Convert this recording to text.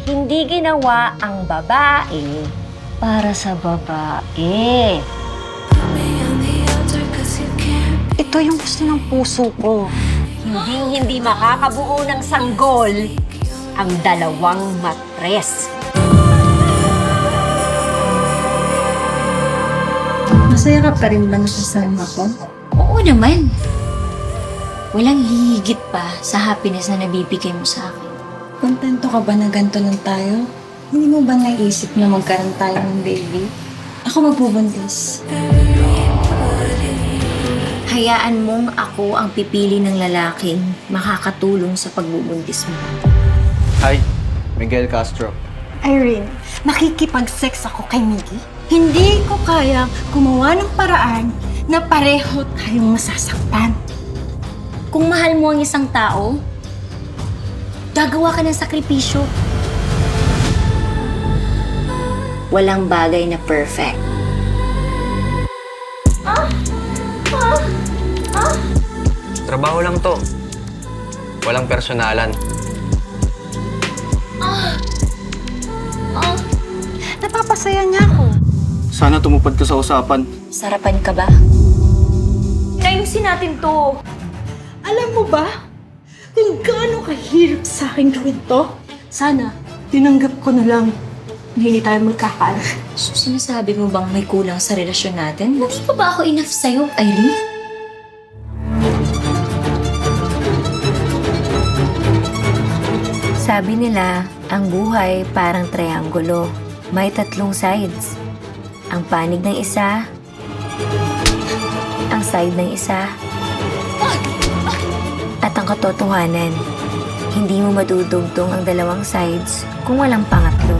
Hindi ginawa ang babae para sa babae. Ito yung gusto ng puso ko. Hindi makakabuo ng sanggol ang dalawang matres. Masaya ka pa rin ba nakasama ko? Oo naman. Walang hihigit pa sa happiness na nabibigay mo sa akin. Kontento ka ba na ganito lang tayo? Hindi mo ba naisip na magkaroon tayo ng baby? Ako magbubuntis. Hayaan mong ako ang pipili ng lalaking makakatulong sa pagbubuntis mo. Hi, Miguel Castro. Irene, makikipag-sex ako kay Miggy. Hindi ko kaya gumawa ng paraan na pareho tayong masasaktan. Kung mahal mo ang isang tao, gagawa ka ng sakripisyo. Walang bagay na perfect. Trabaho lang to. Walang personalan. Napapasaya niya ako. Sana tumupad ka sa usapan. Sarapan ka ba? Ayusin natin to. Alam mo ba kung gaano kahirap sa akin gawin to? Sana, tinanggap ko na lang. Hindi tayo magkakaalam. So, sinasabi mo bang may kulang sa relasyon natin? Hindi pa ba ako enough sa'yo, Irene? Sabi nila, ang buhay parang triangulo. May 3 sides. Ang panig ng isa, ang side ng isa, at ang katotohanan. Hindi mo madudugtong ang 2 sides kung walang pangatlo.